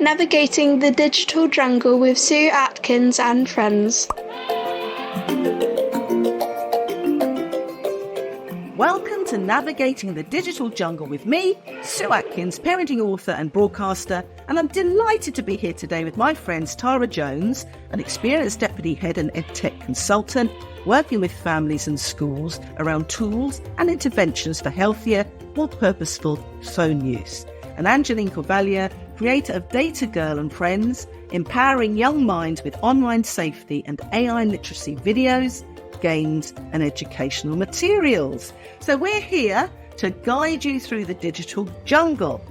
Navigating the Digital Jungle with Sue Atkins and friends. Welcome to Navigating the Digital Jungle with me, Sue Atkins, parenting author and broadcaster, and I'm delighted to be here today with my friends Tara Jones, an experienced deputy head and EdTech consultant, working with families and schools around tools and interventions for healthier, more purposeful phone use, and Angeline Corvaglia, creator of Data Girl and Friends, empowering young minds with online safety and AI literacy videos, games and educational materials. So we're here to guide you through the digital jungle.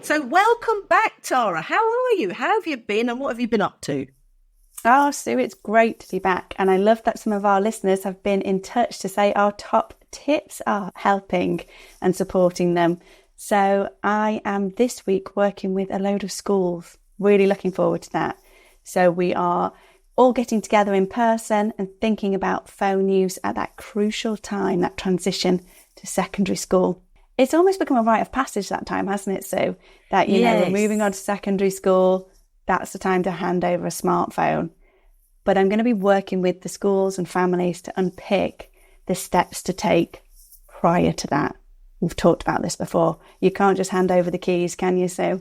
So welcome back, Tara. How are you? How have you been and what have you been up to? Oh, Sue, it's great to be back. And I love that some of our listeners have been in touch to say our top tips are helping and supporting them. So I am this week working with a load of schools. Really looking forward to that. So we are all getting together in person and thinking about phone use at that crucial time, that transition to secondary school. It's almost become a rite of passage that time, hasn't it, Sue? That, you know, we're moving on to secondary school. That's the time to hand over a smartphone. But I'm going to be working with the schools and families to unpick the steps to take prior to that. We've talked about this before. You can't just hand over the keys, can you, Sue?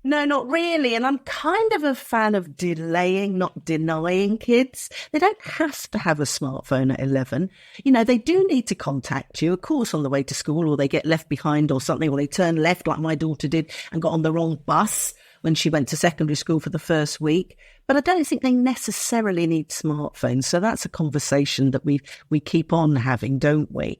No, not really. And I'm kind of a fan of delaying, not denying kids. They don't have to have a smartphone at 11. You know, they do need to contact you, of course, on the way to school, or they get left behind or something, or they turn left like my daughter did and got on the wrong bus when she went to secondary school for the first week. But I don't think they necessarily need smartphones. So that's a conversation that we keep on having, don't we?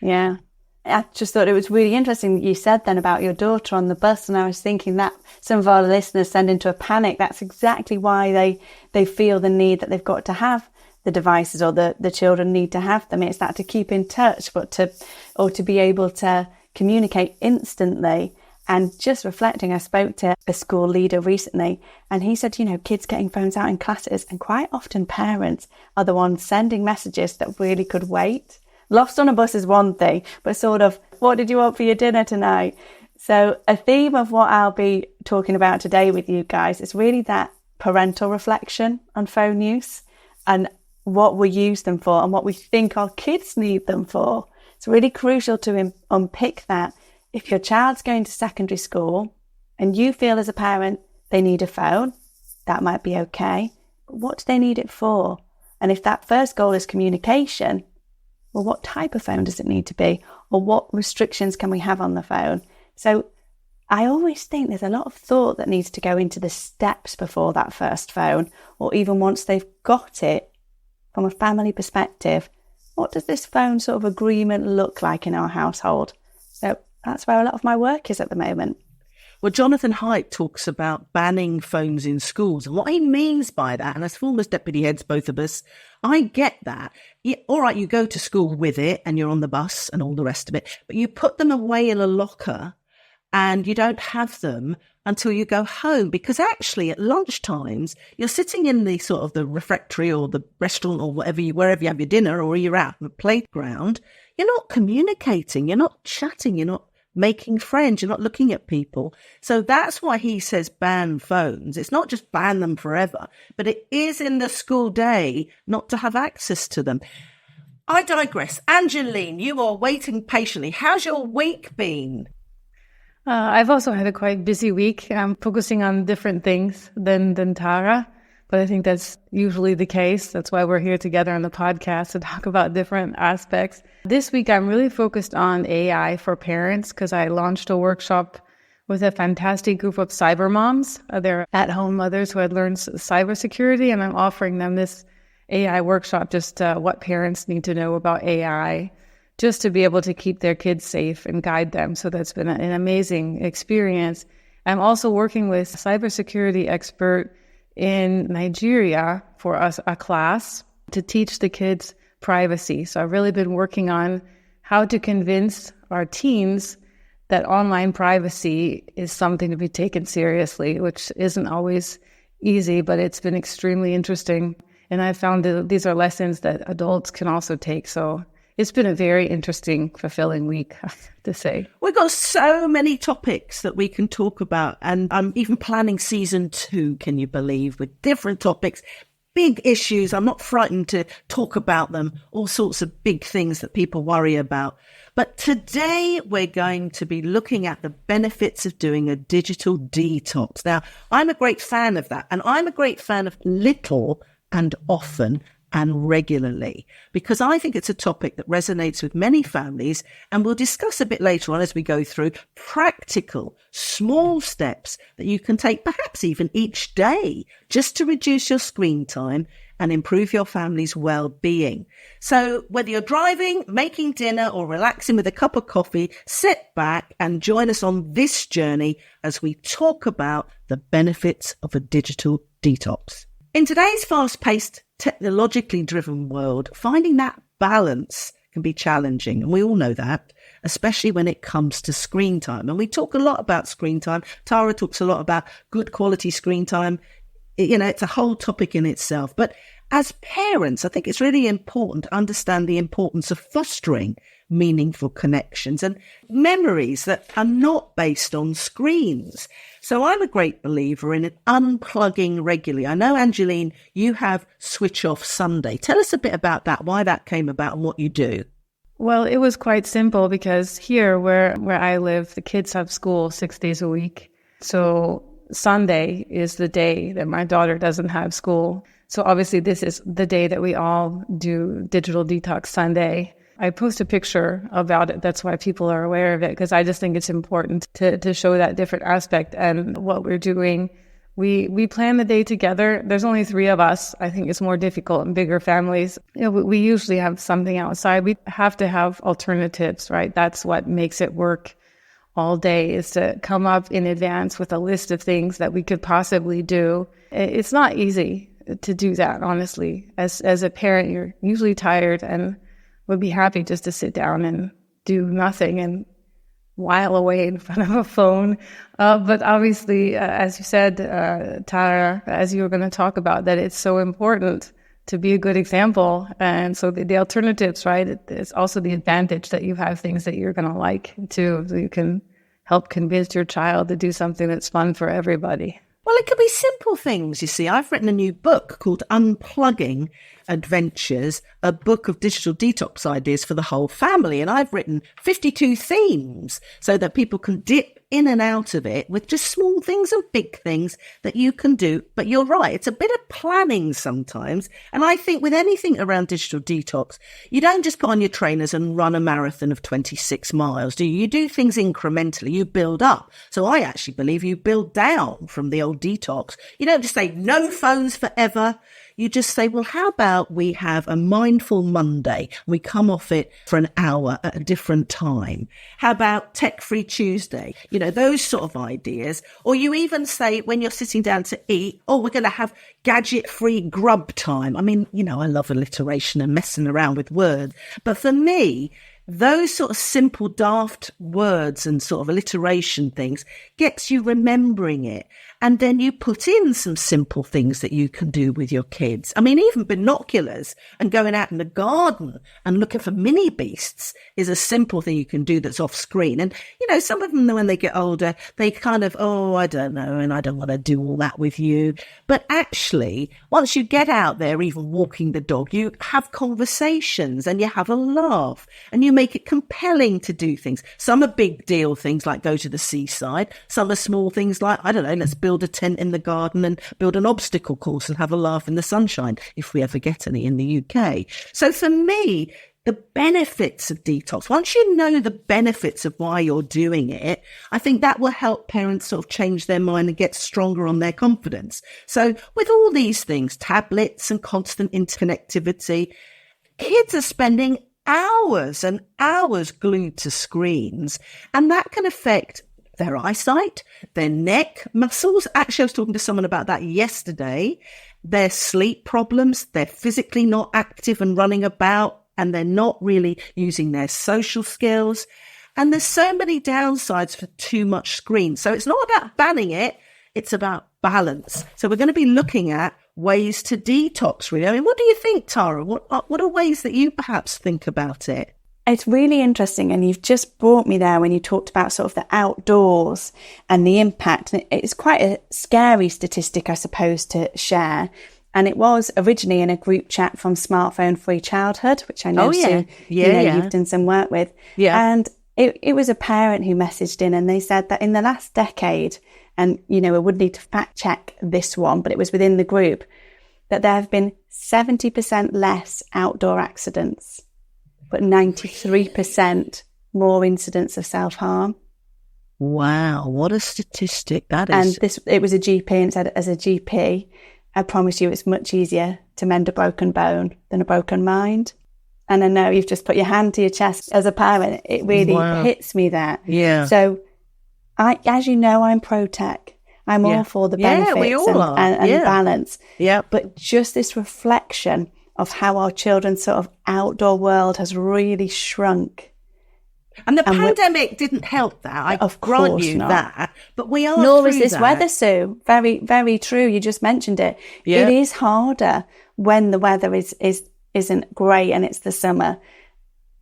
Yeah. I just thought it was really interesting that you said then about your daughter on the bus, and I was thinking that some of our listeners send into a panic. That's exactly why they feel the need that they've got to have the devices, or the children need to have them. It's that to keep in touch, but to be able to communicate instantly. And just reflecting, I spoke to a school leader recently, and he said, you know, kids getting phones out in classes, and quite often parents are the ones sending messages that really could wait. Lost on a bus is one thing, but sort of, what did you want for your dinner tonight? So a theme of what I'll be talking about today with you guys is really that parental reflection on phone use and what we use them for and what we think our kids need them for. It's really crucial to unpick that. If your child's going to secondary school and you feel as a parent they need a phone, that might be okay. But what do they need it for? And if that first goal is communication, well, what type of phone does it need to be? Or what restrictions can we have on the phone? So I always think there's a lot of thought that needs to go into the steps before that first phone, or even once they've got it. From a family perspective, what does this phone sort of agreement look like in our household? So that's where a lot of my work is at the moment. Well, Jonathan Haidt talks about banning phones in schools. And what he means by that, and as former deputy heads, both of us, I get that. Yeah, all right, you go to school with it and you're on the bus and all the rest of it, but you put them away in a locker and you don't have them until you go home, because actually at lunch times, you're sitting in the sort of the refectory or the restaurant or wherever you have your dinner, or you're out on the playground. You're not communicating, you're not chatting, you're not making friends, you're not looking at people. So that's why he says ban phones. It's not just ban them forever, but it is in the school day not to have access to them. I digress. Angeline, you are waiting patiently. How's your week been? I've also had a quite busy week. I'm focusing on different things than Tara, but I think that's usually the case. That's why we're here together on the podcast to talk about different aspects. This week, I'm really focused on AI for parents because I launched a workshop with a fantastic group of cyber moms. They're at-home mothers who had learned cybersecurity, and I'm offering them this AI workshop, just what parents need to know about AI, just to be able to keep their kids safe and guide them. So that's been an amazing experience. I'm also working with a cybersecurity expert in Nigeria for us, a class to teach the kids privacy. So I've really been working on how to convince our teens that online privacy is something to be taken seriously, which isn't always easy, but it's been extremely interesting. And I found that these are lessons that adults can also take. So it's been a very interesting, fulfilling week, I have to say. We've got so many topics that we can talk about. And I'm even planning season 2, can you believe, with different topics, big issues. I'm not frightened to talk about them, all sorts of big things that people worry about. But today we're going to be looking at the benefits of doing a digital detox. Now, I'm a great fan of that. And I'm a great fan of little and often and regularly, because I think it's a topic that resonates with many families, and we'll discuss a bit later on as we go through practical, small steps that you can take perhaps even each day just to reduce your screen time and improve your family's well-being. So whether you're driving, making dinner, or relaxing with a cup of coffee, sit back and join us on this journey as we talk about the benefits of a digital detox. In today's fast-paced, technologically driven world, finding that balance can be challenging. And we all know that, especially when it comes to screen time. And we talk a lot about screen time. Tara talks a lot about good quality screen time. It's a whole topic in itself. But as parents, I think it's really important to understand the importance of fostering meaningful connections and memories that are not based on screens. So I'm a great believer in unplugging regularly. I know, Angeline, you have Switch Off Sunday. Tell us a bit about that, why that came about and what you do. Well, it was quite simple because here where I live, the kids have school 6 days a week. So Sunday is the day that my daughter doesn't have school. So obviously this is the day that we all do Digital Detox Sunday. I post a picture about it. That's why people are aware of it, because I just think it's important to show that different aspect. And what we're doing, we plan the day together. There's only 3 of us. I think it's more difficult in bigger families. We usually have something outside. We have to have alternatives, right? That's what makes it work all day, is to come up in advance with a list of things that we could possibly do. It's not easy to do that, honestly. As a parent, you're usually tired and would be happy just to sit down and do nothing and while away in front of a phone. But obviously, as you said, Tara, as you were going to talk about, that it's so important to be a good example. And so the alternatives, right? It's also the advantage that you have things that you're going to like too. So you can help convince your child to do something that's fun for everybody. Well, it could be simple things. You see, I've written a new book called Unplugging Adventures, a book of digital detox ideas for the whole family. And I've written 52 themes so that people can dip in and out of it with just small things and big things that you can do. But you're right, it's a bit of planning sometimes. And I think with anything around digital detox, you don't just put on your trainers and run a marathon of 26 miles, do you? You do things incrementally, you build up. So I actually believe you build down from the old detox. You don't just say no phones forever. You just say, well, how about we have a mindful Monday? We come off it for an hour at a different time. How about tech-free Tuesday? Those sort of ideas. Or you even say when you're sitting down to eat, oh, we're going to have gadget-free grub time. I mean, I love alliteration and messing around with words. But for me, those sort of simple, daft words and sort of alliteration things gets you remembering it. And then you put in some simple things that you can do with your kids. I mean, even binoculars and going out in the garden and looking for mini beasts is a simple thing you can do that's off screen. And, some of them, when they get older, they kind of, oh, I don't know, and I don't want to do all that with you. But actually, once you get out there, even walking the dog, you have conversations and you have a laugh and you make it compelling to do things. Some are big deal things like go to the seaside. Some are small things like, I don't know, let's build a tent in the garden and build an obstacle course and have a laugh in the sunshine, if we ever get any in the UK. So for me, the benefits of detox, once you know the benefits of why you're doing it, I think that will help parents sort of change their mind and get stronger on their confidence. So with all these things, tablets and constant interconnectivity, kids are spending hours and hours glued to screens, and that can affect their eyesight, their neck muscles. Actually, I was talking to someone about that yesterday. Their sleep problems, they're physically not active and running about, and they're not really using their social skills. And there's so many downsides for too much screen. So it's not about banning it. It's about balance. So we're going to be looking at ways to detox, really. I mean, what do you think, Tara? What are ways that you perhaps think about it? It's really interesting, and you've just brought me there when you talked about sort of the outdoors and the impact. And it's quite a scary statistic, I suppose, to share. And it was originally in a group chat from Smartphone Free Childhood, which I know Sue, you've done some work with. Yeah. And it was a parent who messaged in, and they said that in the last decade, and, we would need to fact check this one, but it was within the group, that there have been 70% less outdoor accidents, but 93% more incidents of self-harm. Wow, what a statistic that is. And it was a GP, and said, as a GP, I promise you it's much easier to mend a broken bone than a broken mind. And I know you've just put your hand to your chest as a parent. It really hits me there. Yeah. So, as you know, I'm pro-tech. I'm all for the benefits and balance. Yeah. But just this reflection of how our children's sort of outdoor world has really shrunk. And the pandemic didn't help that. I grant you that. But we are Nor is this weather, Sue. Very, very true. You just mentioned it. Yeah. It is harder when the weather isn't great and it's the summer.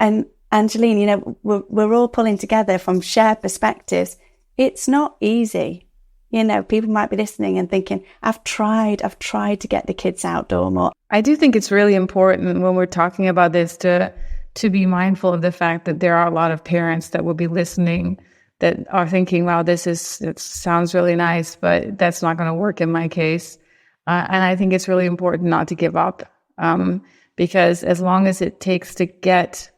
And Angeline, we're all pulling together from shared perspectives. It's not easy. People might be listening and thinking, I've tried to get the kids outdoor more. I do think it's really important when we're talking about this to be mindful of the fact that there are a lot of parents that will be listening that are thinking, wow, it sounds really nice, but that's not going to work in my case. And I think it's really important not to give up, because as long as it takes to get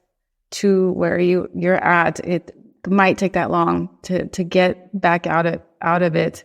to where you're at, it might take that long to get back out of it.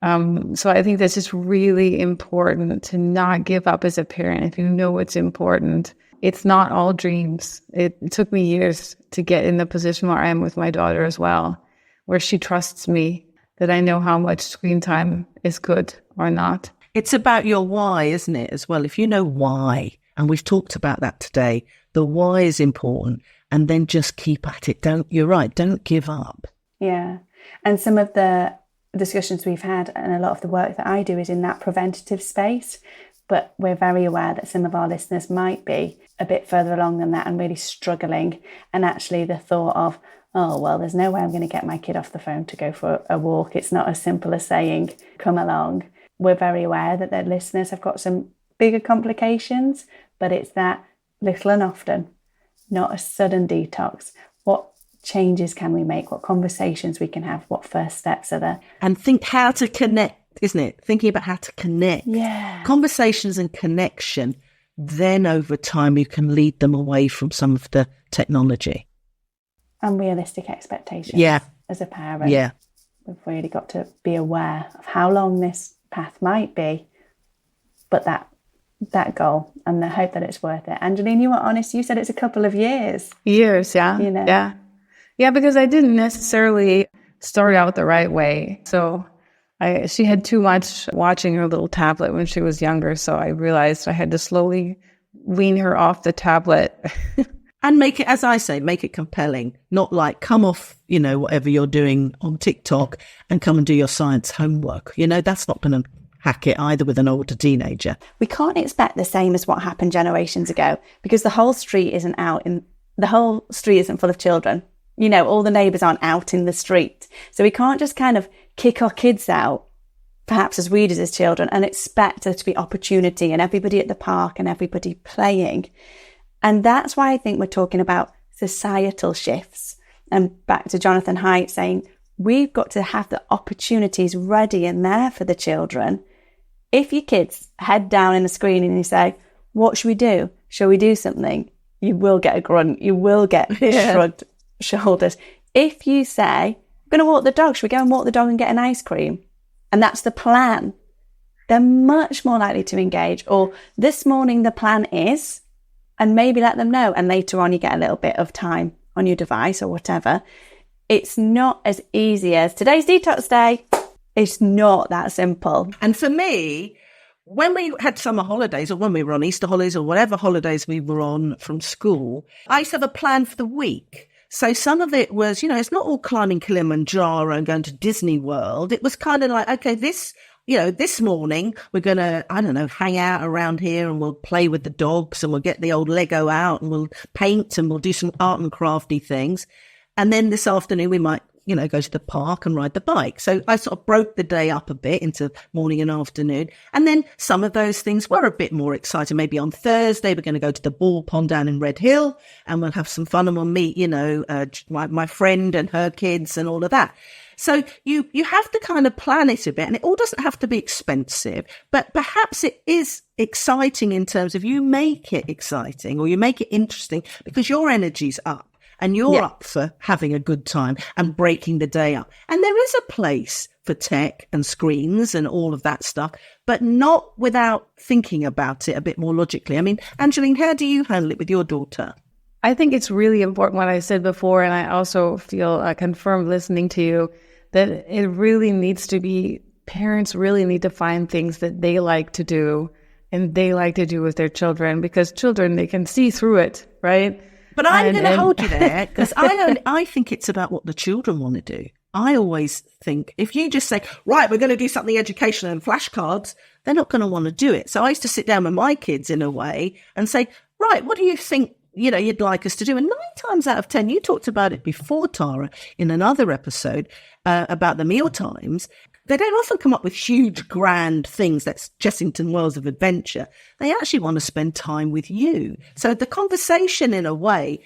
So I think that's just really important to not give up as a parent if you know it's important. It's not all dreams. It took me years to get in the position where I am with my daughter as well, where she trusts me, that I know how much screen time is good or not. It's about your why, isn't it, as well? If you know why, and we've talked about that today, the why is important, and then just keep at it. You're right, don't give up. Yeah. And some of the discussions we've had and a lot of the work that I do is in that preventative space. But we're very aware that some of our listeners might be a bit further along than that and really struggling. And actually the thought of, oh, well, there's no way I'm going to get my kid off the phone to go for a walk. It's not as simple as saying, come along. We're very aware that their listeners have got some bigger complications, but it's that little and often, not a sudden detox. What changes can we make? What conversations we can have? What first steps are there? And think how to connect. Isn't it? Thinking about how to connect. Yeah. Conversations and connection. Then over time, you can lead them away from some of the technology. Unrealistic expectations. Yeah. As a parent. Yeah. We've really got to be aware of how long this path might be, but that goal and the hope that it's worth it. Angeline, you were honest. You said it's a couple of years. Years, yeah. Yeah, because I didn't necessarily start out the right way. So she had too much watching her little tablet when she was younger, so I realized I had to slowly wean her off the tablet. And make it, as I say, make it compelling. Not like come off, whatever you're doing on TikTok and come and do your science homework. That's not going to hack it either with an older teenager. We can't expect the same as what happened generations ago because the whole street isn't full of children. All the neighbours aren't out in the street. So we can't just kind of kick our kids out, perhaps as we did as children, and expect there to be opportunity and everybody at the park and everybody playing. And that's why I think we're talking about societal shifts. And back to Jonathan Haidt saying, we've got to have the opportunities ready and there for the children. If your kids head down in the screen and you say, what should we do? Shall we do something? You will get a grunt. You will get shrugged shoulders. If you say, I'm going to walk the dog, should we go and walk the dog and get an ice cream? And that's the plan. They're much more likely to engage. Or this morning the plan is, and maybe let them know. And later on you get a little bit of time on your device or whatever. It's not as easy as today's detox day. It's not that simple. And for me, when we had summer holidays or when we were on Easter holidays or whatever holidays we were on from school, I used to have a plan for the week. So some of it was, it's not all climbing Kilimanjaro and going to Disney World. It was kind of like, okay, this morning we're going to, I don't know, hang out around here and we'll play with the dogs and we'll get the old Lego out and we'll paint and we'll do some art and crafty things. And then this afternoon we might, go to the park and ride the bike. So I sort of broke the day up a bit into morning and afternoon. And then some of those things were a bit more exciting. Maybe on Thursday, we're going to go to the ball pond down in Red Hill and we'll have some fun and we'll meet, my friend and her kids and all of that. So you have to kind of plan it a bit, and it all doesn't have to be expensive, but perhaps it is exciting in terms of you make it exciting or you make it interesting because your energy's up. And you're up for having a good time and breaking the day up. And there is a place for tech and screens and all of that stuff, but not without thinking about it a bit more logically. I mean, Angeline, how do you handle it with your daughter? I think it's really important what I said before, and I also feel confirmed listening to you, that it really needs to be, parents really need to find things that they like to do and they like to do with their children, because children, they can see through it, right? But I'm going to hold you there because I think it's about what the children want to do. I always think if you just say, right, we're going to do something educational and flashcards, they're not going to want to do it. So I used to sit down with my kids in a way and say, right, what do you think, you'd like us to do? And 9 times out of 10, you talked about it before, Tara, in another episode about the meal times. They don't often come up with huge, grand things that's Chessington Worlds of Adventure. They actually want to spend time with you. So the conversation, in a way,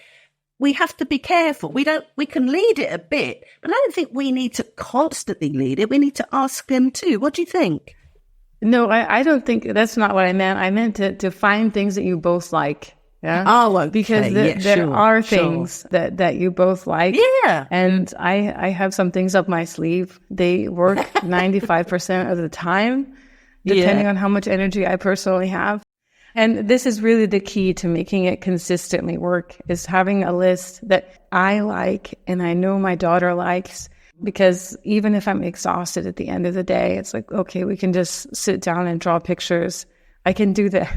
we have to be careful. We can lead it a bit, but I don't think we need to constantly lead it. We need to ask them too. What do you think? No, I don't think that's not what I meant. I meant to find things that you both like. Yeah. Oh, okay. Because there are things that you both like. Yeah. And I have some things up my sleeve. They work 95% of the time, depending on how much energy I personally have. And this is really the key to making it consistently work, is having a list that I like and I know my daughter likes. Because even if I'm exhausted at the end of the day, it's like, okay, we can just sit down and draw pictures. I can do that.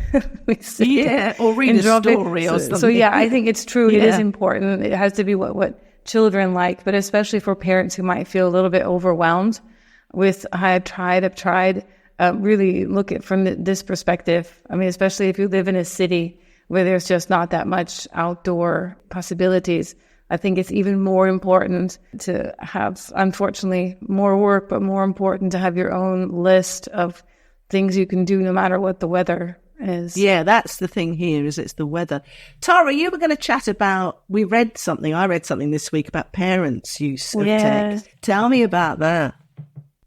Or read a story or something. So I think it's true. It is important. It has to be what children like, but especially for parents who might feel a little bit overwhelmed with, I've tried, really look at from this perspective. I mean, especially if you live in a city where there's just not that much outdoor possibilities, I think it's even more important to have, unfortunately, more work, but more important to have your own list of things you can do no matter what the weather is. Yeah, that's the thing here, is it's the weather. Tara, you were going to chat about, I read something this week about parents' use of tech. Tell me about that.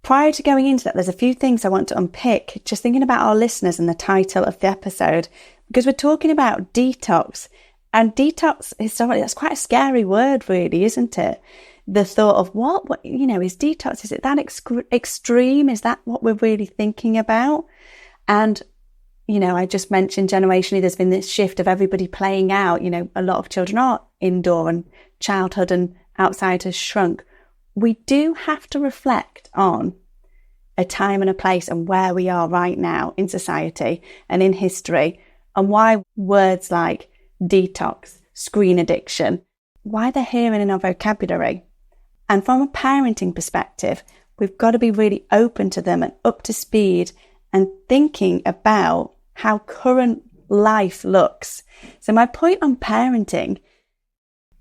Prior to going into that, there's a few things I want to unpick, just thinking about our listeners and the title of the episode, because we're talking about detox. And detox, historically, that's quite a scary word, really, isn't it? The thought of what is detox? Is it that extreme? Is that what we're really thinking about? And, I just mentioned generationally, there's been this shift of everybody playing out. A lot of children are indoor and childhood and outside has shrunk. We do have to reflect on a time and a place and where we are right now in society and in history, and why words like detox, screen addiction, why they're here and in our vocabulary. And from a parenting perspective, we've got to be really open to them and up to speed and thinking about how current life looks. So my point on parenting,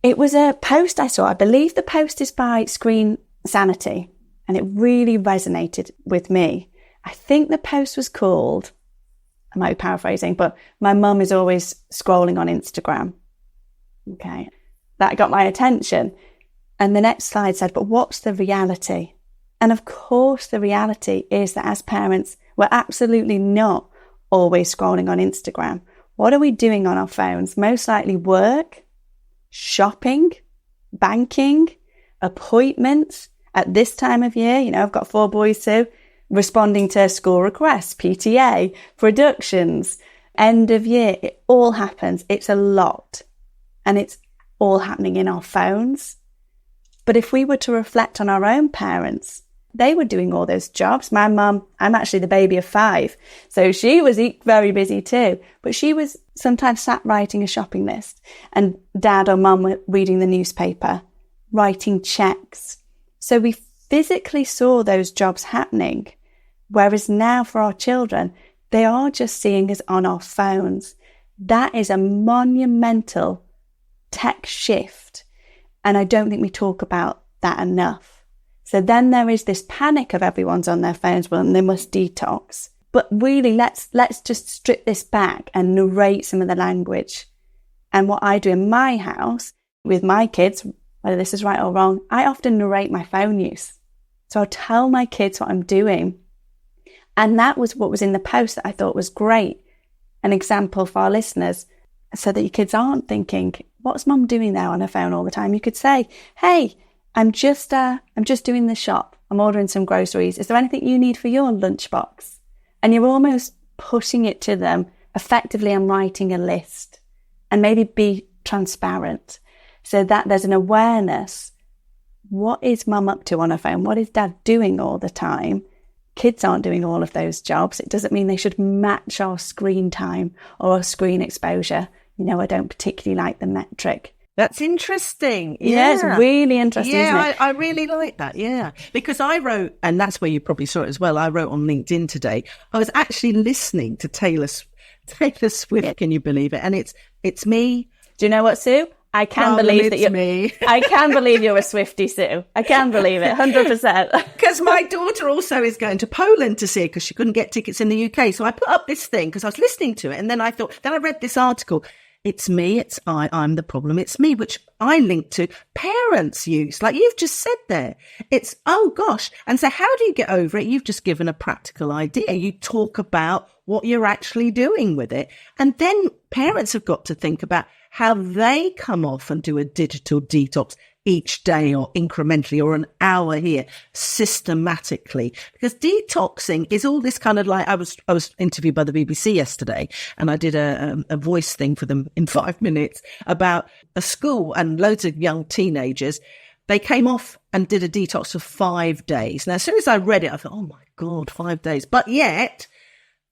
it was a post I saw. I believe the post is by Screen Sanity, and it really resonated with me. I think the post was called, I might be paraphrasing, but my mum is always scrolling on Instagram. Okay. That got my attention. And the next slide said, but what's the reality? And of course, the reality is that as parents, we're absolutely not always scrolling on Instagram. What are we doing on our phones? Most likely work, shopping, banking, appointments. At this time of year, I've got 4 boys too, responding to school requests, PTA, productions, end of year. It all happens. It's a lot. And it's all happening in our phones. But if we were to reflect on our own parents, they were doing all those jobs. My mum, I'm actually the baby of 5. So she was very busy too. But she was sometimes sat writing a shopping list. And dad or mum were reading the newspaper, writing checks. So we physically saw those jobs happening. Whereas now for our children, they are just seeing us on our phones. That is a monumental tech shift. And I don't think we talk about that enough. So then there is this panic of everyone's on their phones, well, and they must detox. But really, let's just strip this back and narrate some of the language. And what I do in my house with my kids, whether this is right or wrong, I often narrate my phone use. So I'll tell my kids what I'm doing. And that was what was in the post that I thought was great. An example for our listeners, so that your kids aren't thinking, what's mum doing there on her phone all the time? You could say, hey, I'm just doing the shop. I'm ordering some groceries. Is there anything you need for your lunchbox? And you're almost pushing it to them. Effectively, I'm writing a list, and maybe be transparent so that there's an awareness. What is mum up to on her phone? What is dad doing all the time? Kids aren't doing all of those jobs. It doesn't mean they should match our screen time or our screen exposure. I don't particularly like the metric. That's interesting. Yeah, it's really interesting, isn't it? I really like that, yeah. Because I wrote, and that's where you probably saw it as well, I wrote on LinkedIn today, I was actually listening to Taylor Swift, Can you believe it? And it's me. Do you know what, Sue? I can believe that you're me. I can believe you're a Swiftie, Sue. I can believe it, 100%. Because my daughter also is going to Poland to see it because she couldn't get tickets in the UK. So I put up this thing because I was listening to it. And then I read this article. It's me, it's I'm the problem, it's me, which I link to parents' use, like you've just said there. It's, oh gosh. And so how do you get over it? You've just given a practical idea. You talk about what you're actually doing with it. And then parents have got to think about how they come off and do a digital detox each day or incrementally or an hour here systematically, because detoxing is all this kind of like, I was interviewed by the BBC yesterday and I did a voice thing for them in 5 minutes about a school and loads of young teenagers. They came off and did a detox for 5 days. Now, as soon as I read it, I thought, oh my God, 5 days. But yet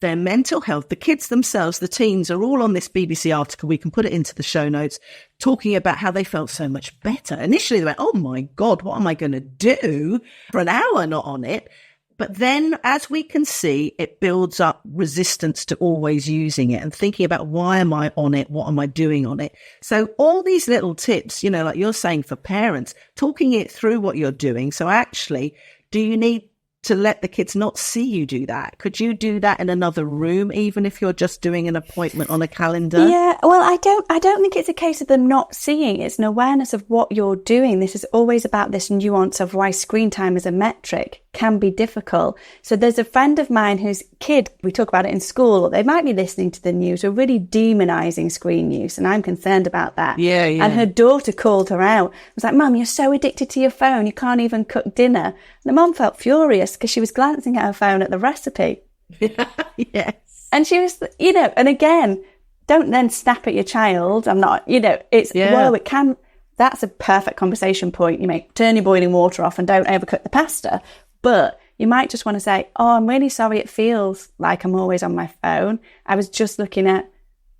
their mental health, the kids themselves, the teens are all on this BBC article. We can put it into the show notes, talking about how they felt so much better. Initially, they went, oh my God, what am I going to do for an hour not on it? But then, as we can see, it builds up resistance to always using it and thinking about, why am I on it? What am I doing on it? So all these little tips, like you're saying for parents, talking it through what you're doing. So actually, do you need to let the kids not see you do that? Could you do that in another room, even if you're just doing an appointment on a calendar? Yeah, well, I don't think it's a case of them not seeing. It's an awareness of what you're doing. This is always about this nuance of why screen time as a metric can be difficult. So there's a friend of mine whose kid, we talk about it in school, they might be listening to the news, are really demonizing screen use. And I'm concerned about that. Yeah. And her daughter called her out. Was like, Mum, you're so addicted to your phone. You can't even cook dinner. And the mum felt furious because she was glancing at her phone at the recipe. Yes. And she was, and again, don't then snap at your child. I'm not, it's, well, it can, that's a perfect conversation point. You may turn your boiling water off and don't overcook the pasta. But you might just want to say, oh, I'm really sorry. It feels like I'm always on my phone. I was just looking at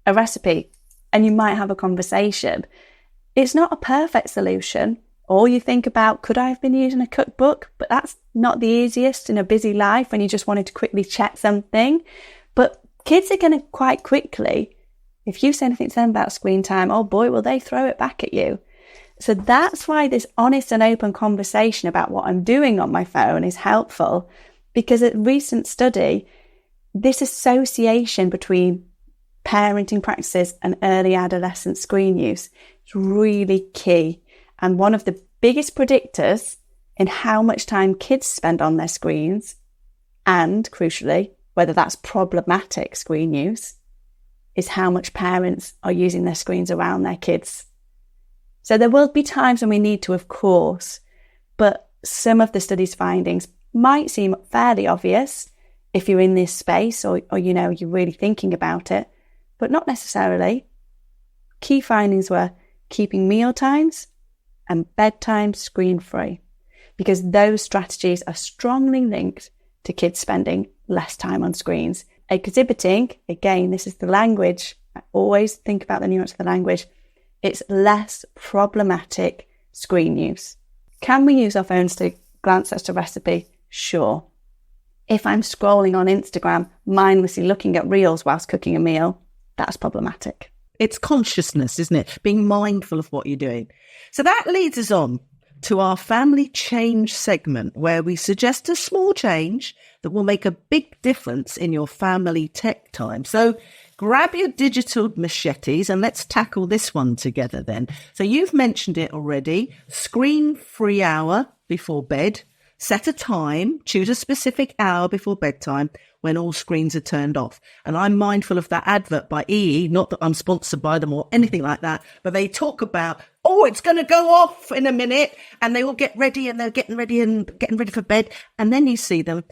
a recipe. And you might have a conversation. It's not a perfect solution. Or you think about, could I have been using a cookbook? But that's not the easiest in a busy life when you just wanted to quickly check something. But kids are going to quite quickly, if you say anything to them about screen time, oh boy, will they throw it back at you. So that's why this honest and open conversation about what I'm doing on my phone is helpful, because a recent study, this association between parenting practices and early adolescent screen use is really key. And one of the biggest predictors in how much time kids spend on their screens, and crucially, whether that's problematic screen use, is how much parents are using their screens around their kids. So there will be times when we need to, of course, but some of the study's findings might seem fairly obvious if you're in this space or you're really thinking about it, but not necessarily. Key findings were keeping meal times and bedtime screen-free, because those strategies are strongly linked to kids spending less time on screens. Exhibiting, again, this is the language. I always think about the nuance of the language. It's less problematic screen use. Can we use our phones to glance at a recipe? Sure. If I'm scrolling on Instagram, mindlessly looking at reels whilst cooking a meal, that's problematic. It's consciousness, isn't it? Being mindful of what you're doing. So that leads us on to our family change segment, where we suggest a small change that will make a big difference in your family tech time. So grab your digital machetes and let's tackle this one together then. So you've mentioned it already, screen-free hour before bed. Set a time, choose a specific hour before bedtime when all screens are turned off. And I'm mindful of that advert by EE, not that I'm sponsored by them or anything like that, but they talk about, oh, it's going to go off in a minute, and they all get ready and they're getting ready for bed. And then you see them,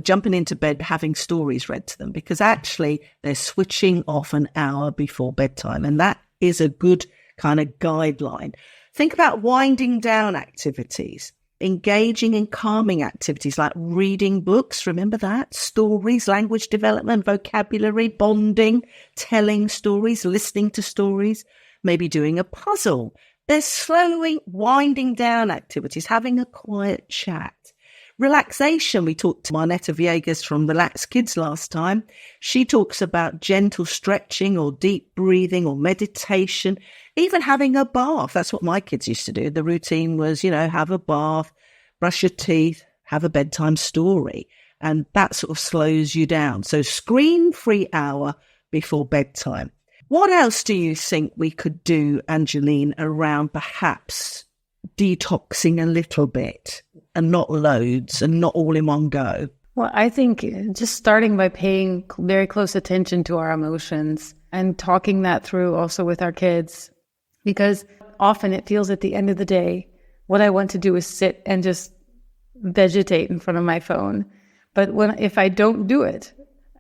jumping into bed, having stories read to them, because actually they're switching off an hour before bedtime. And that is a good kind of guideline. Think about winding down activities. Engaging in calming activities like reading books, remember that? Stories, language development, vocabulary, bonding, telling stories, listening to stories, maybe doing a puzzle. There's slowly winding down activities, having a quiet chat. Relaxation, we talked to Marnetta Viegas from Relax Kids last time. She talks about gentle stretching or deep breathing or meditation, even having a bath. That's what my kids used to do. The routine was, have a bath, brush your teeth, have a bedtime story. And that sort of slows you down. So screen-free hour before bedtime. What else do you think we could do, Angeline, around perhaps detoxing a little bit and not loads and not all in one go? Well, I think just starting by paying very close attention to our emotions and talking that through also with our kids, because often it feels at the end of the day, what I want to do is sit and just vegetate in front of my phone. But if I don't do it,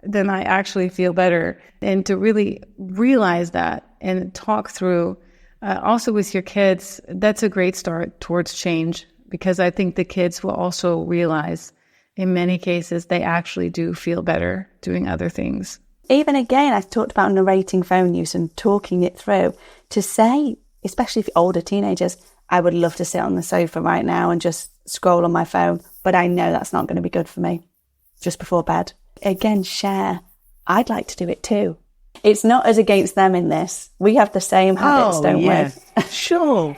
then I actually feel better. And to really realize that and talk through also with your kids, that's a great start towards change, because I think the kids will also realize in many cases they actually do feel better doing other things. Even again, I talked about narrating phone use and talking it through, to say, especially for older teenagers, I would love to sit on the sofa right now and just scroll on my phone, but I know that's not going to be good for me just before bed. Again, share. I'd like to do it too. It's not us against them in this. We have the same habits, don't we? Sure.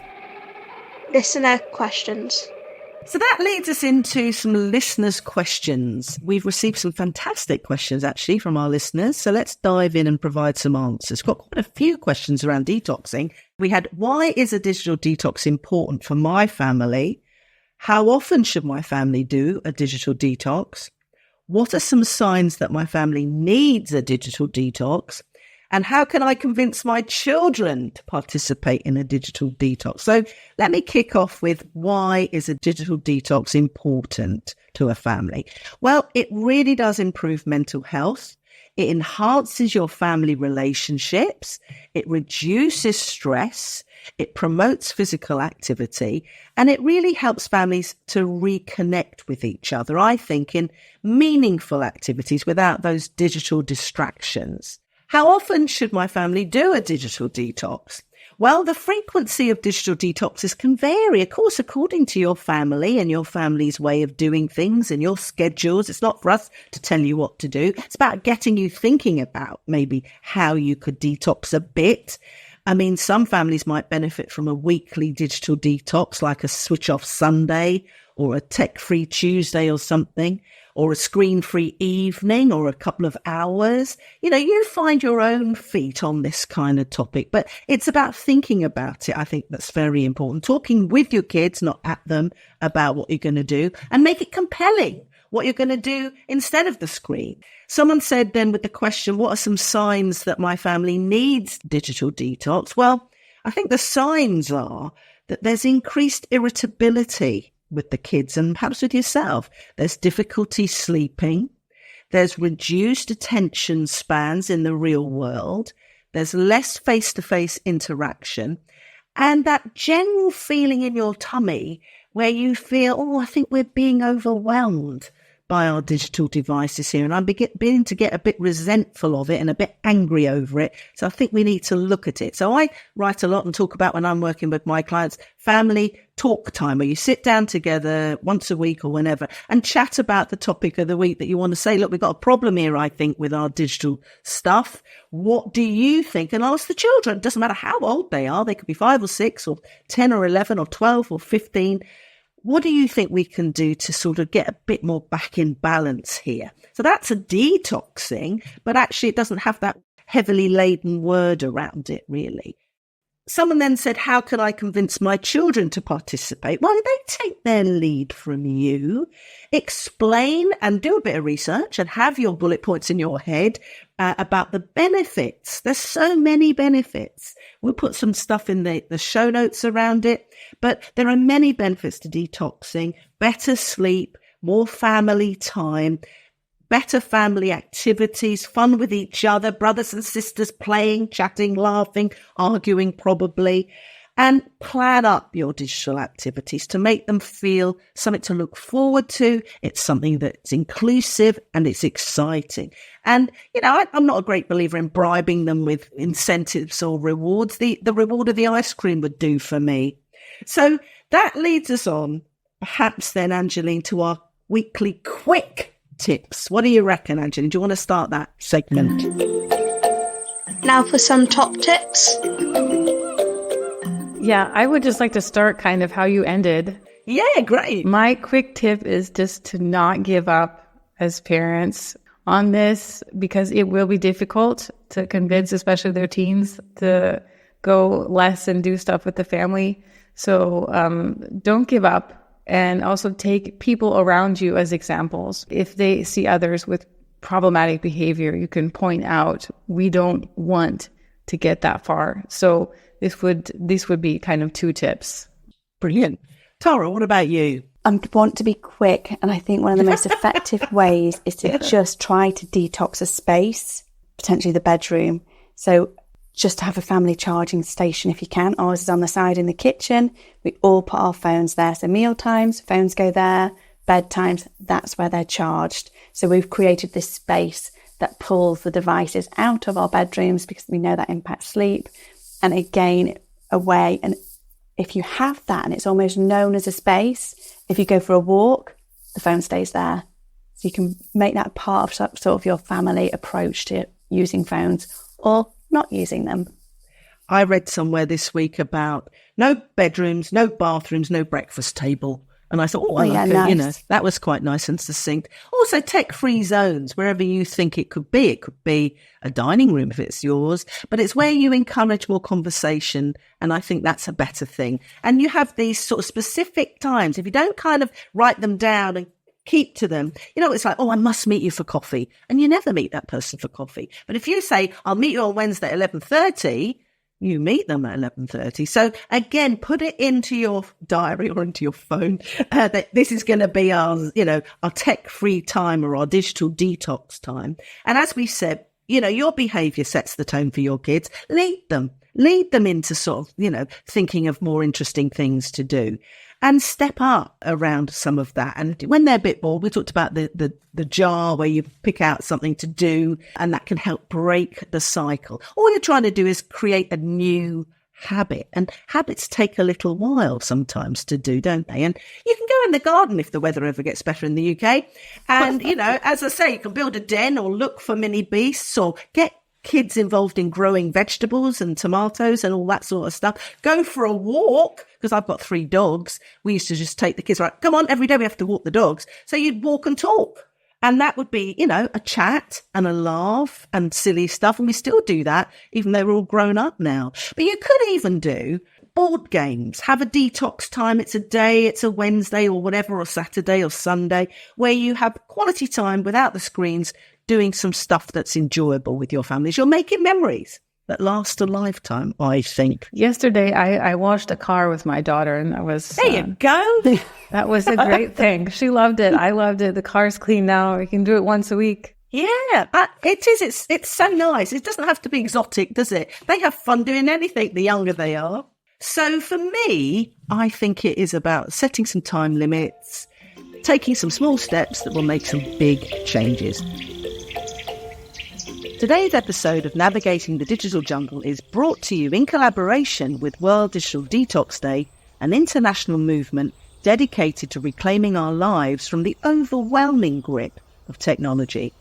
Listener questions. So that leads us into some listeners' questions. We've received some fantastic questions, actually, from our listeners. So let's dive in and provide some answers. Got quite a few questions around detoxing. We had, why is a digital detox important for my family? How often should my family do a digital detox? What are some signs that my family needs a digital detox? And how can I convince my children to participate in a digital detox? So let me kick off with, why is a digital detox important to a family? Well, it really does improve mental health. It enhances your family relationships. It reduces stress. It promotes physical activity. And it really helps families to reconnect with each other, I think, in meaningful activities without those digital distractions. How often should my family do a digital detox? Well, the frequency of digital detoxes can vary, of course, according to your family and your family's way of doing things and your schedules. It's not for us to tell you what to do. It's about getting you thinking about maybe how you could detox a bit. I mean, some families might benefit from a weekly digital detox, like a switch off Sunday or a tech-free Tuesday or something, or a screen-free evening or a couple of hours. You find your own feet on this kind of topic, but it's about thinking about it. I think that's very important. Talking with your kids, not at them, about what you're going to do, and make it compelling, what you're going to do instead of the screen. Someone said then with the question, what are some signs that my family needs digital detox? Well, I think the signs are that there's increased irritability with the kids and perhaps with yourself. There's difficulty sleeping. There's reduced attention spans in the real world. There's less face-to-face interaction. And that general feeling in your tummy where you feel, I think we're being overwhelmed by our digital devices here, and I'm beginning to get a bit resentful of it and a bit angry over it. So I think we need to look at it. So I write a lot and talk about, when I'm working with my clients, family talk time, where you sit down together once a week or whenever and chat about the topic of the week that you want to say. Look, we've got a problem here, I think, with our digital stuff. What do you think? And ask the children. It doesn't matter how old they are. They could be 5 or 6 or 10 or 11 or 12 or 15. What do you think we can do to sort of get a bit more back in balance here? So that's a detoxing, but actually it doesn't have that heavily laden word around it, really. Someone then said, how can I convince my children to participate? Well, they take their lead from you. Explain and do a bit of research and have your bullet points in your head about the benefits. There's so many benefits. We'll put some stuff in the show notes around it, but there are many benefits to detoxing: better sleep, more family time, better family activities, fun with each other, brothers and sisters playing, chatting, laughing, arguing probably, and plan up your digital activities to make them feel something to look forward to. It's something that's inclusive and it's exciting. And, I'm not a great believer in bribing them with incentives or rewards. The reward of the ice cream would do for me. So that leads us on, perhaps then, Angeline, to our weekly quick tips. What do you reckon, Angeline? Do you want to start that segment? Now for some top tips. Yeah, I would just like to start kind of how you ended. Yeah, great. My quick tip is just to not give up as parents on this, because it will be difficult to convince, especially their teens, to go less and do stuff with the family. So don't give up, and also take people around you as examples. If they see others with problematic behavior, you can point out, we don't want to get that far. So these would be kind of 2 tips. Brilliant. Tara, what about you? I want to be quick, and I think one of the most effective ways is to just try to detox a space, potentially the bedroom. So just to have a family charging station if you can. Ours is on the side in the kitchen. We all put our phones there. So meal times, phones go there. Bedtimes, that's where they're charged. So we've created this space that pulls the devices out of our bedrooms, because we know that impacts sleep. And again, away. And if you have that, and it's almost known as a space, if you go for a walk, the phone stays there. So you can make that part of sort of your family approach to using phones or not using them. I read somewhere this week about no bedrooms, no bathrooms, no breakfast table. And I thought, nice. That was quite nice and succinct. Also, tech-free zones, wherever you think it could be. It could be a dining room if it's yours, but it's where you encourage more conversation. And I think that's a better thing. And you have these sort of specific times. If you don't kind of write them down and keep to them, it's like, I must meet you for coffee. And you never meet that person for coffee. But if you say, I'll meet you on Wednesday at 11:30, you meet them at 11:30. So again, put it into your diary or into your phone that this is going to be our tech-free time or our digital detox time. And as we said, your behavior sets the tone for your kids. Lead them into sort of, thinking of more interesting things to do. And step up around some of that. And when they're a bit bored, we talked about the jar where you pick out something to do, and that can help break the cycle. All you're trying to do is create a new habit. And habits take a little while sometimes to do, don't they? And you can go in the garden if the weather ever gets better in the UK. And, as I say, you can build a den or look for mini beasts or get kids involved in growing vegetables and tomatoes and all that sort of stuff. Go for a walk, because I've got 3 dogs. We used to just take the kids, right, come on, every day we have to walk the dogs. So you'd walk and talk. And that would be, a chat and a laugh and silly stuff. And we still do that, even though we're all grown up now. But you could even do board games. Have a detox time. It's a day, it's a Wednesday or whatever, or Saturday or Sunday, where you have quality time without the screens, doing some stuff that's enjoyable with your families. You're making memories that last a lifetime, I think. Yesterday, I washed a car with my daughter, and that was... There you go. That was a great thing. She loved it. I loved it. The car's clean now. We can do it once a week. Yeah, it is. It's so nice. It doesn't have to be exotic, does it? They have fun doing anything the younger they are. So for me, I think it is about setting some time limits, taking some small steps that will make some big changes. Today's episode of Navigating the Digital Jungle is brought to you in collaboration with World Digital Detox Day, an international movement dedicated to reclaiming our lives from the overwhelming grip of technology.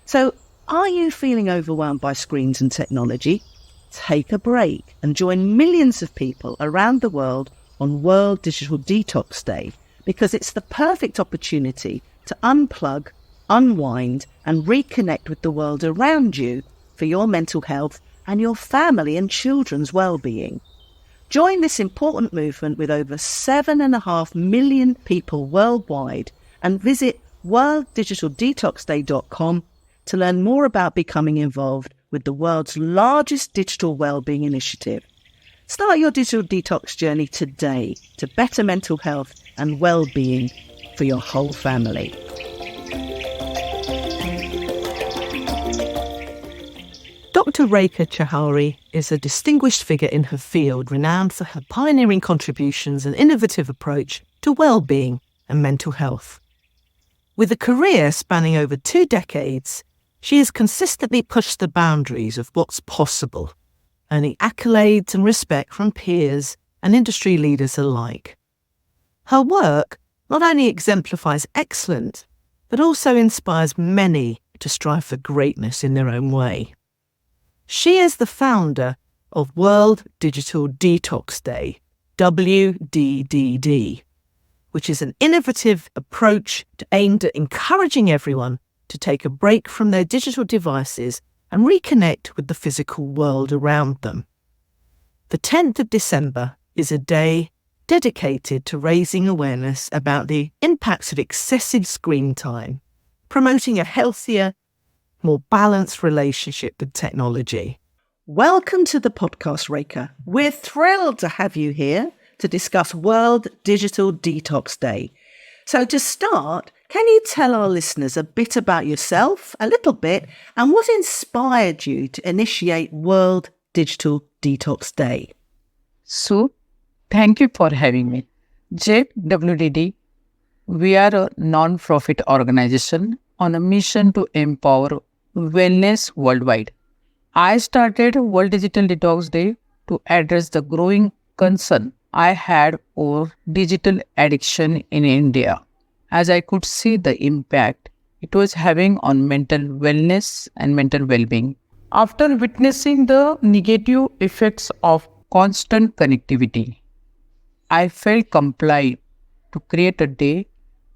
So, are you feeling overwhelmed by screens and technology? Take a break and join millions of people around the world on World Digital Detox Day, because it's the perfect opportunity to unplug, unwind and reconnect with the world around you for your mental health and your family and children's well-being. Join this important movement with over 7.5 million people worldwide and visit worlddigitaldetoxday.com to learn more about becoming involved with the world's largest digital well-being initiative. Start your digital detox journey today to better mental health and well-being for your whole family. Dr. Rekha Chowdhury is a distinguished figure in her field, renowned for her pioneering contributions and innovative approach to well-being and mental health. With a career spanning over 2 decades, she has consistently pushed the boundaries of what's possible, earning accolades and respect from peers and industry leaders alike. Her work not only exemplifies excellence, but also inspires many to strive for greatness in their own way. She is the founder of World Digital Detox Day, WDDD, which is an innovative approach aimed at encouraging everyone to take a break from their digital devices and reconnect with the physical world around them. The 10th of December is a day dedicated to raising awareness about the impacts of excessive screen time, promoting a healthier, more balanced relationship with technology. Welcome to the podcast, Rekha. We're thrilled to have you here to discuss World Digital Detox Day. So to start, can you tell our listeners a bit about yourself, a little bit, and what inspired you to initiate World Digital Detox Day? So, thank you for having me. JWDD, we are a non-profit organization on a mission to empower wellness worldwide. I started World Digital Detox Day to address the growing concern I had over digital addiction in India, as I could see the impact it was having on mental wellness and mental well-being. After witnessing the negative effects of constant connectivity, I felt compelled to create a day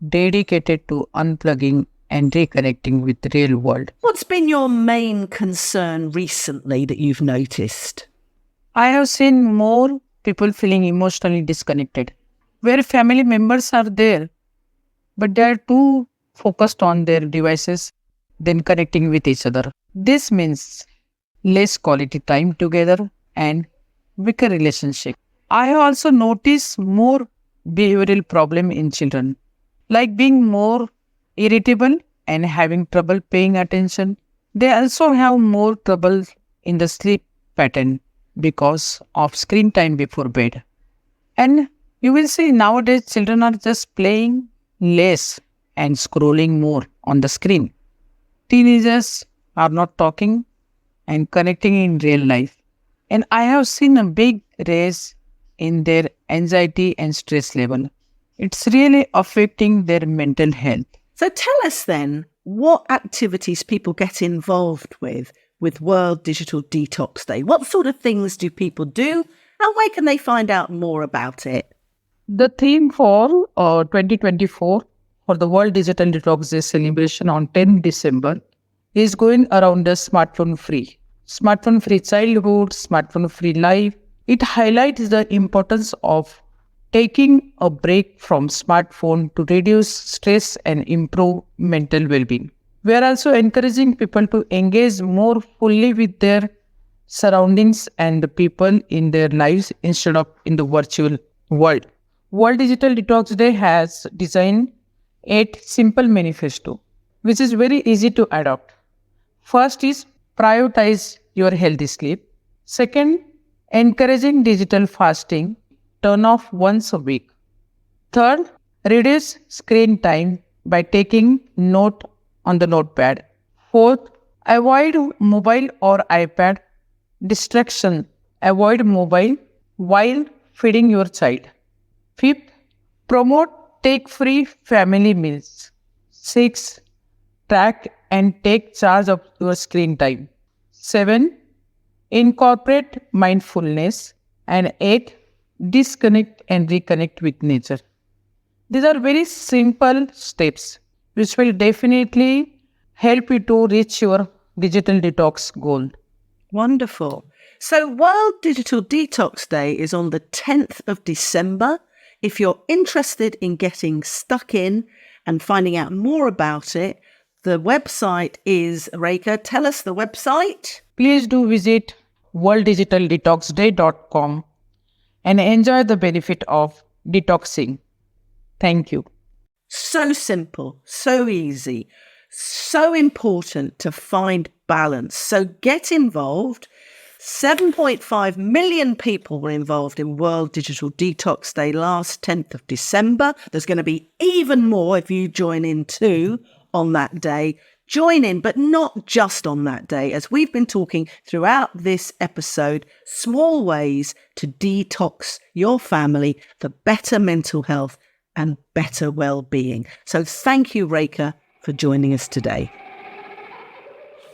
dedicated to unplugging and reconnecting with the real world. What's been your main concern recently that you've noticed? I have seen more people feeling emotionally disconnected, where family members are there, but they are too focused on their devices than connecting with each other. This means less quality time together and weaker relationship. I have also noticed more behavioral problem in children, like being more irritable and having trouble paying attention. They also have more trouble in the sleep pattern because of screen time before bed. And you will see nowadays children are just playing less and scrolling more on the screen. Teenagers are not talking and connecting in real life. And I have seen a big rise in their anxiety and stress level. It's really affecting their mental health. So tell us then what activities people get involved with World Digital Detox Day. What sort of things do people do and where can they find out more about it? The theme for 2024 for the World Digital Detox Day celebration on 10 December is going around the smartphone free. Smartphone free childhood, smartphone free life. It highlights the importance of taking a break from smartphone to reduce stress and improve mental well-being. We are also encouraging people to engage more fully with their surroundings and the people in their lives instead of in the virtual world. World Digital Detox Day has designed 8 simple manifesto, which is very easy to adopt. First is prioritize your healthy sleep. Second, encouraging digital fasting, turn off once a week. Third, Reduce screen time by taking note on the notepad. Fourth, avoid mobile or iPad distraction. Avoid mobile while feeding your child. Fifth, promote take-free family meals. 6. Track and take charge of your screen time. 7. Incorporate mindfulness. And 8. Disconnect and reconnect with nature. These are very simple steps which will definitely help you to reach your digital detox goal. Wonderful. So World Digital Detox Day is on the 10th of December. If you're interested in getting stuck in and finding out more about it, the website is, Rekha, tell us the website. Please do visit worlddigitaldetoxday.com and enjoy the benefit of detoxing. Thank you. So simple, so easy, so important to find balance. So get involved. 7.5 million people were involved in World Digital Detox Day last 10th of December. There's going to be even more if you join in too on that day. Join in, but not just on that day. As we've been talking throughout this episode, small ways to detox your family for better mental health and better well-being. So thank you, Rekha, for joining us today.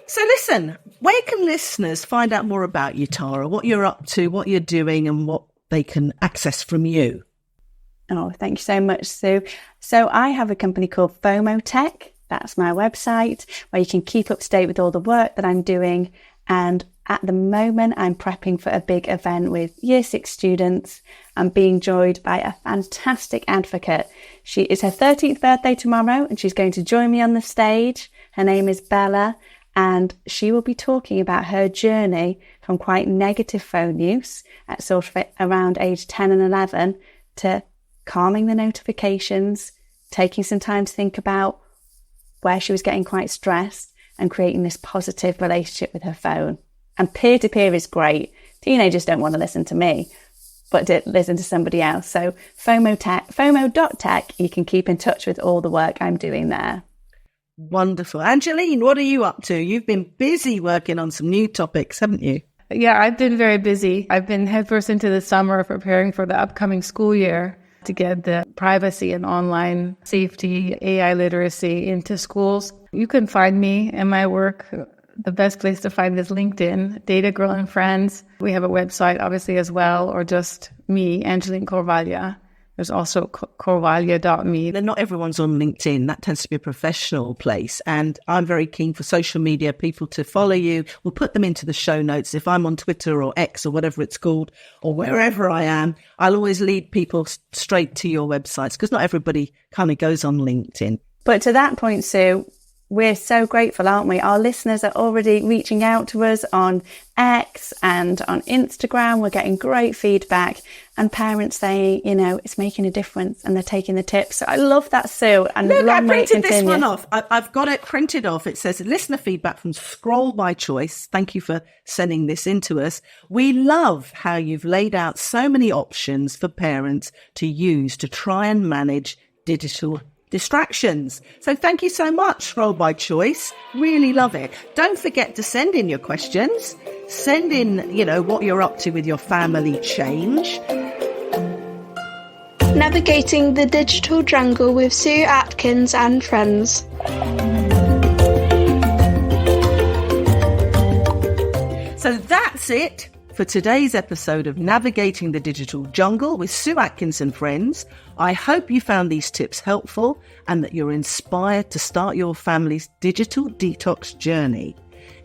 So listen, where can listeners find out more about you, Tara, what you're up to, what you're doing, and what they can access from you? Oh, thank you so much, Sue. So I have a company called FOMO Tech. That's my website where you can keep up to date with all the work that I'm doing. And at the moment, I'm prepping for a big event with Year 6 students. I'm being joined by a fantastic advocate. She is her 13th birthday tomorrow, and she's going to join me on the stage. Her name is Bella, and she will be talking about her journey from quite negative phone use at sort of around age 10 and 11 to calming the notifications, taking some time to think about where she was getting quite stressed and creating this positive relationship with her phone. And peer-to-peer is great. Teenagers don't want to listen to me, but to listen to somebody else. So FOMO.tech, you can keep in touch with all the work I'm doing there. Wonderful. Angeline, what are you up to? You've been busy working on some new topics, haven't you? Yeah, I've been very busy. I've been headfirst into the summer preparing for the upcoming school year to get the privacy and online safety, AI literacy into schools. You can find me and my work. The best place to find is LinkedIn, Data Girl and Friends. We have a website, obviously, as well, or just me, Angeline Corvaglia. There's also corvaglia.me. Not everyone's on LinkedIn. That tends to be a professional place. And I'm very keen for social media people to follow you. We'll put them into the show notes. If I'm on Twitter or X or whatever it's called, or wherever I am, I'll always lead people straight to your websites because not everybody kind of goes on LinkedIn. But to that point, Sue, we're so grateful, aren't we? Our listeners are already reaching out to us on X and on Instagram. We're getting great feedback and parents saying, you know, it's making a difference and they're taking the tips. So I love that, Sue. And look, I long may it printed this continue. one off. I've got it printed off. It says listener feedback from Scroll by Choice. Thank you for sending this in to us. We love how you've laid out so many options for parents to use to try and manage digital distractions. So thank you so much, Scroll by Choice. Really love it. Don't forget to send in your questions. Send in, you know, what you're up to with your family change. Navigating the Digital Jungle with Sue Atkins and friends. So that's it for today's episode of Navigating the Digital Jungle with Sue Atkins and friends. I hope you found these tips helpful and that you're inspired to start your family's digital detox journey.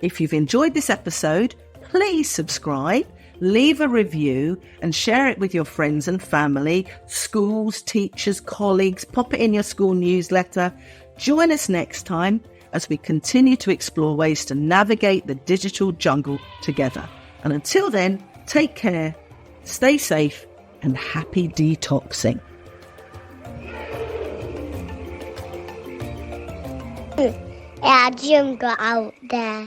If you've enjoyed this episode, please subscribe, leave a review and share it with your friends and family, schools, teachers, colleagues, pop it in your school newsletter. Join us next time as we continue to explore ways to navigate the digital jungle together. And until then, take care, stay safe, and happy detoxing. Yeah, jungle out there.